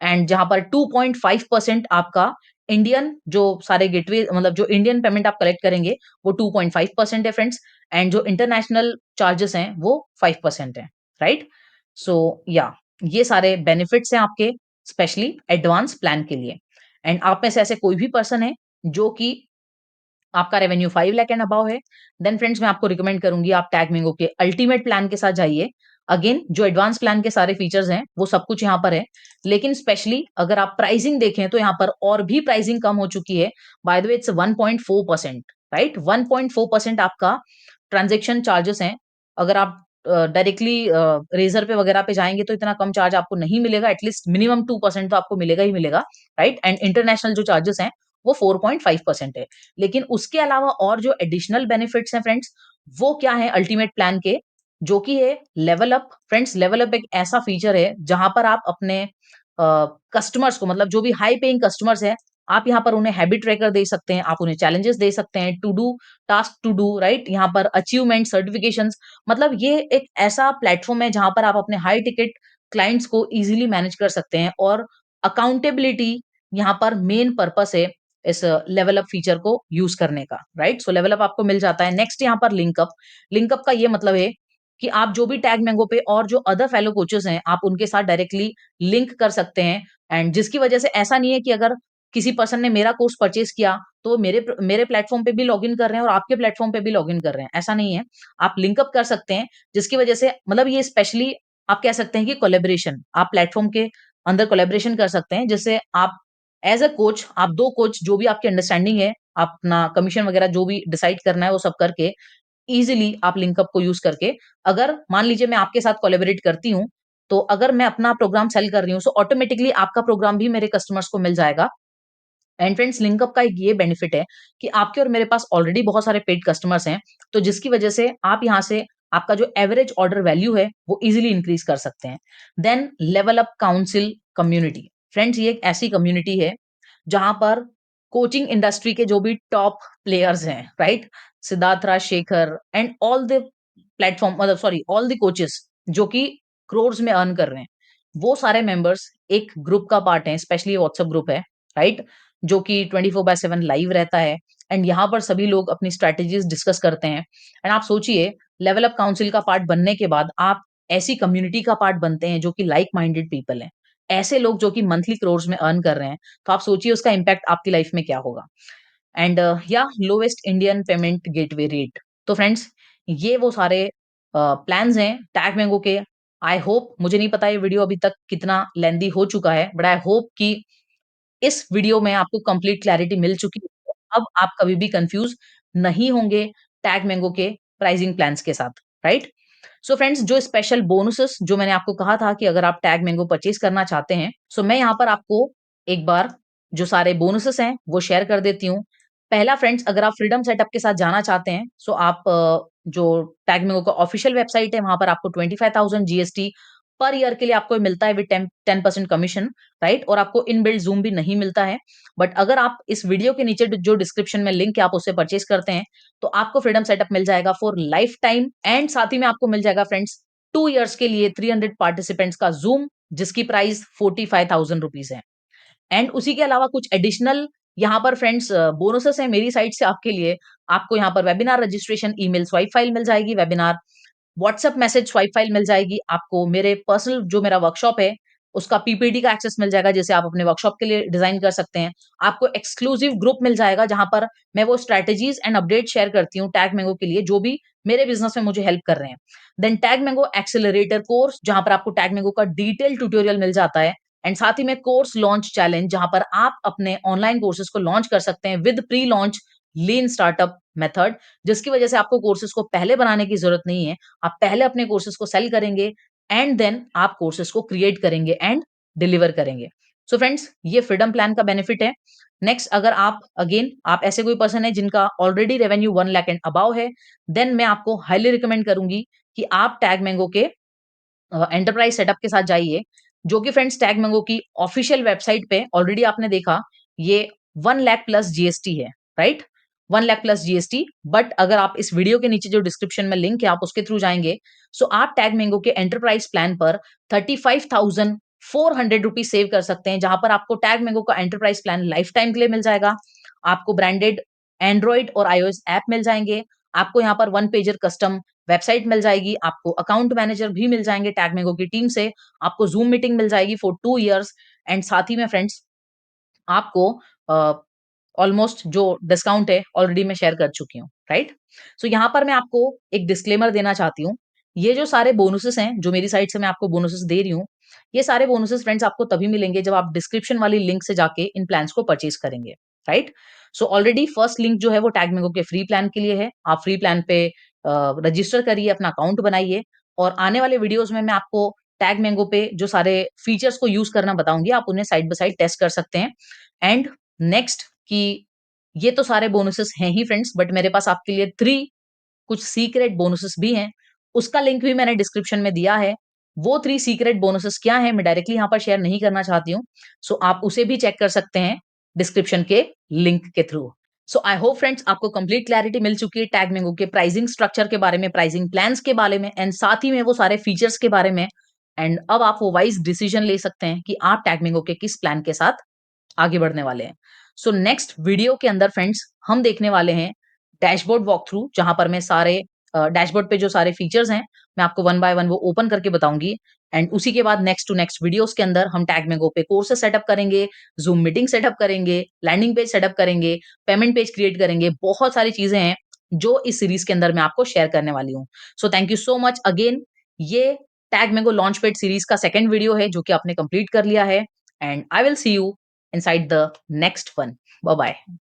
एंड जहाँ पर 2.5% आपका इंडियन जो सारे गेटवे मतलब जो इंडियन पेमेंट आप कलेक्ट करेंगे, वो 2.5% है फ्रेंड्स एंड जो इंटरनेशनल चार्जेस हैं, वो 5% है, राइट? सो या ये सारे बेनिफिट्स हैं आपके स्पेशली एडवांस प्लान के लिए एंड आप में से ऐसे कोई भी पर्सन है जो कि आपका रेवेन्यू 5 लाख एंड अबव है, देन फ्रेंड्स मैं आपको रिकमेंड करूँगी आप टैग मैंगो के अल्टीमेट प्लान के साथ जाइए। अगेन जो एडवांस प्लान के सारे फीचर्स हैं, वो सब कुछ यहाँ पर है। लेकिन स्पेशली अगर आप प्राइसिंग देखें तो यहाँ पर और भी प्राइसिंग कम हो चुकी है। By the way it's 1.4% right? 1.4% आपका ट्रांज़ैक्शन चार्जेस हैं। अगर आप डायरेक्टली रेज़र पे वगैरह पे जाएँगे तो इतना कम चार्ज आपको नहीं मिलेगा, एटलीस्ट मिनिमम 2% तो आपको मिलेगा ही मिलेगा, राइट? एंड इंटरनेशनल जो चार्जेस हैं, वो 4.5% है। लेकिन उसके अलावा और जो एडिशनल बेनिफिट्स हैं फ्रेंड्स, वो क्या है अल्टीमेट प्लान के, जो कि है level up. Friends level up एक ऐसा फीचर है जहाँ पर आप अपने कस्टमर्स को मतलब जो भी हाई पेइंग कस्टमर्स हैं, आप यहाँ पर उन्हें हैबिट ट्रैकर दे सकते हैं, आप उन्हें चैलेंजेस दे सकते हैं, to do, task to do, right? यहाँ पर अचीवमेंट, सर्टिफिकेशंस मतलब ये एक ऐसा प्लेटफ़ॉर्म है जहाँ पर आप अपने हाई टिकट क्लाइंट्स को ईज़िली मैनेज कर सकते हैं और अकाउंटेबिलिटी यहाँ पर मेन पर्पस है इस लेवल अप फीचर को यूज़ करने का, राइट? सो लेवल अप आपको मिल जाता है। नेक्स्ट यहाँ पर लिंक अप। लिंक अप का ये मतलब है कि आप जो भी टैग मैंगो पे और जो अदर फेलो कोचेज़ हैं, आप उनके साथ डायरेक्टली लिंक कर सकते हैं एंड जिसकी वजह से ऐसा नहीं है कि अगर किसी पर्सन ने मेरा कोर्स परचेज़ किया, तो वो मेरे प्लेटफ़ॉर्म पे भी लॉगिन कर रहे हैं और आपके प्लेटफ़ॉर्म पे भी लॉगिन कर रहे हैं, ऐसा नहीं है। आप लिंक अप कर सकते हैं, जिसकी वजह से मतलब ये स्पेशली आप कह सकते हैं कि कोलैबोरेशन, आप प्लेटफ़ॉर्म के अंदर कोलैबोरेशन कर सकते हैं, जिससे आप एज़ अ कोच, आप 2 कोच जो भी आपकी अंडरस्टैंडिंग है, अपना कमीशन वगैरह जो भी डिसाइड करना है, वो सब करके ईज़िली आप लिंकअप को यूज़ करके अगर मान लीजिए मैं आपके साथ कोलैबोरेट करती हूँ, तो अगर मैं अपना प्रोग्राम सेल कर रही हूँ, सो ऑटोमैटिकली आपका प्रोग्राम भी मेरे कस्टमर्स को मिल जाएगा। एंड फ्रेंड्स लिंकअप का एक ये बेनिफिट है कि आपके और मेरे पास ऑलरेडी बहुत सारे पेड कस्टमर्स हैं, तो जिसकी वजह से आप यहाँ से आपका जो एवरेज ऑर्डर वैल्यू है, वो ईज़िली इंक्रीज़ कर सकते हैं। Then level up council community. Friends ये एक ऐसी कम्युनिटी है, जहाँ पर कोचिंग इंडस्ट्री के जो भी टॉप प्लेयर्स हैं, right? Siddharth Raj Shekhar and all the platform मतलब सॉरी ऑल द कोचेस जो कि क्रोर्स में अर्न कर रहे हैं, वो सारे मेंबर्स एक ग्रुप का पार्ट हैं, स्पेशली व्हाट्सएप ग्रुप है, राइट? जो कि 24/7 लाइव रहता है एंड यहाँ पर सभी लोग अपनी स्ट्रैटेजीज़ डिस्कस करते हैं एंड आप सोचिए लेवल अप काउंसिल का पार्ट बनने के बाद आप ऐसी कम्युनिटी का पार्ट बनते हैं जो कि लाइक माइंडेड पीपल हैं। ऐसे लोग जो कि मंथली क्रोर्स में अर्न कर रहे हैं, तो आप सोचिए उसका इम्पैक्ट आपकी लाइफ में क्या होगा। एंड या lowest Indian payment gateway rate. तो फ्रेंड्स ये वो सारे प्लान्स हैं टैग मैंगो के। आई होप मुझे नहीं पता ये वीडियो अभी तक कितना लेंदी हो चुका है, बट आई होप कि इस वीडियो में आपको कंप्लीट क्लैरिटी मिल चुकी है। अब आप कभी भी कंफ्यूज नहीं होंगे टैग मैंगो के प्राइसिंग प्लान्स के साथ, राइट? सो फ्रेंड्स जो स्पेशल बोनसेस जो मैंने आपको कहा था कि अगर आप टैग मैंगो परचेज़ करना चाहते हैं, सो मैं यहाँ पर आपको एक बार जो सारे बोनसेस हैं, वो शेयर कर देती हूँ। पहला फ्रेंड्स अगर आप फ्रीडम सेटअप के साथ जाना चाहते हैं, सो आप जो टैग मैंगो का ऑफिशियल वेबसाइट है, वहाँ पर आपको 25,000 जीएसटी पर ईयर के लिए आपको मिलता है विद 10% कमीशन, राइट? और आपको इनबिल्ट ज़ूम भी नहीं मिलता है। बट अगर आप इस वीडियो के नीचे जो डिस्क्रिप्शन में लिंक है, आप उससे परचेज़ करते हैं, तो आपको फ्रीडम सेटअप मिल जाएगा फॉर लाइफ टाइम एंड साथ ही में आपको मिल जाएगा फ्रेंड्स 2 इयर्स के लिए 300 पार्टिसिपेंट्स का ज़ूम जिसकी प्राइस 45,000 रुपीज़ है। एंड उसी के अलावा कुछ एडिशनल यहाँ पर फ्रेंड्स बोनसेस हैं मेरी साइड से आपके लिए। आपको यहाँ पर webinar registration email swipe file मिल जाएगी, webinar WhatsApp message swipe file मिल जाएगी, आपको मेरे पर्सनल जो मेरा वर्कशॉप है, उसका पीपीटी का एक्सेस मिल जाएगा, जिसे आप अपने वर्कशॉप के लिए डिज़ाइन कर सकते हैं। आपको एक्सक्लूसिव ग्रुप मिल जाएगा, जहाँ पर मैं वो स्ट्रैटेजीज़ एंड अपडेट शेयर करती हूँ टैग मैंगो के लिए, जो भी मेरे बिज़नेस में मुझे हेल्प कर रहे हैं। Then TagMango accelerator course, जहाँ पर आपको टैग मैंगो का डिटेल ट्यूटोरियल मिल जाता है एंड साथ ही में कोर्स लॉन्च चैलेंज, जहाँ पर आप अपने ऑनलाइन कोर्सेज़ को लॉन्च कर सकते हैं with pre launch lean startup method, जिसकी वजह से आपको कोर्सेज़ को पहले बनाने की ज़रूरत नहीं है। आप पहले अपने कोर्सेज़ को सेल करेंगे, एंड देन आप कोर्सेज को क्रिएट करेंगे एंड डिलीवर करेंगे। सो फ्रेंड्स, ये फ्रीडम प्लान का बेनिफिट है। नेक्स्ट, अगर आप ऐसे कोई पर्सन है जिनका already revenue 1 lakh and above है, देन मैं आपको हाईली रिकमेंड करूंगी कि आप टैग मैंगो के एंटरप्राइज सेटअप के साथ जाइए, जो कि फ्रेंड्स टैग मैंगो की ऑफिशियल वेबसाइट पे ऑलरेडी आपने देखा, ये 1 लाख प्लस जीएसटी है, right? 1 lakh plus GST. But अगर आप इस वीडियो के नीचे जो डिस्क्रिप्शन में लिंक है, आप उसके थ्रू जाएंगे, सो आप टैग मैंगो के एंटरप्राइज प्लान पर 35,400 रुपीज सेव कर सकते हैं, जहां पर आपको टैग मैंगो का एंटरप्राइज प्लान लाइफ टाइम के लिए मिल जाएगा। आपको ब्रांडेड एंड्रॉइड और आईओएस ऐप मिल जाएंगे। आपको यहाँ पर वन पेजर कस्टम वेबसाइट मिल जाएगी। आपको अकाउंट मैनेजर भी मिल जाएंगे टैगमेगो की टीम से। आपको जूम मीटिंग मिल जाएगी फॉर 2 इयर्स। एंड साथ ही में फ्रेंड्स, आपको ऑलमोस्ट जो डिस्काउंट है ऑलरेडी मैं शेयर कर चुकी हूँ, राइट? सो यहाँ पर मैं आपको एक डिस्क्लेमर देना चाहती हूँ। ये जो सारे बोनसेस हैं, जो मेरी साइड से मैं आपको बोनसेस दे रही हूँ, ये सारे बोनसेस फ्रेंड्स आपको तभी मिलेंगे जब आप डिस्क्रिप्शन वाली लिंक से जाके इन प्लान्स को परचेज करेंगे, right? So already first link जो है वो टैगमेगो के फ्री प्लान के लिए है। आप फ्री प्लान पे रजिस्टर करिए, अपना अकाउंट बनाइए, और आने वाले वीडियोस में मैं आपको टैग मैंगो पे जो सारे फीचर्स को यूज करना बताऊंगी, आप उन्हें साइड बाय साइड टेस्ट कर सकते हैं। एंड नेक्स्ट, कि ये तो सारे बोनसेस हैं ही फ्रेंड्स, बट मेरे पास आपके लिए 3 कुछ सीक्रेट बोनसेस भी हैं। उसका लिंक भी मैंने डिस्क्रिप्शन में दिया है। वो 3 सीक्रेट बोनसेस क्या हैं, मैं डायरेक्टली यहाँ पर शेयर नहीं करना चाहती हूँ। सो आप उसे भी चेक कर सकते हैं डिस्क्रिप्शन के लिंक के through. So I hope friends, आपको कंप्लीट क्लैरिटी मिल चुकी है टैग मैंगो के प्राइसिंग स्ट्रक्चर के बारे में, प्राइसिंग प्लान्स के बारे में, एंड साथ ही में वो सारे फीचर्स के बारे में। एंड अब आप वो वाइज डिसीजन ले सकते हैं कि आप टैग मैंगो के किस प्लान के साथ आगे बढ़ने वाले हैं। सो नेक्स्ट वीडियो के अंदर फ्रेंड्स, हम देखने वाले हैं डैशबोर्ड वॉक थ्रू, जहां पर मैं सारे डैशबोर्ड पे जो सारे फीचर्स हैं, मैं आपको वन बाय वन वो ओपन करके बताऊंगी। एंड उसी के बाद नेक्स्ट टू नेक्स्ट वीडियोस के अंदर हम टैग मैंगो पे कोर्सेस सेटअप करेंगे, जूम मीटिंग सेटअप करेंगे, लैंडिंग पेज सेटअप करेंगे, पेमेंट पेज क्रिएट करेंगे। बहुत सारी चीजें हैं जो इस सीरीज के अंदर मैं आपको शेयर करने वाली हूँ। So thank you so much again. ये tag mango launch paid series का सेकंड वीडियो है जो कि आपने कंप्लीट कर लिया है। And I will see you inside the next one. Bye bye.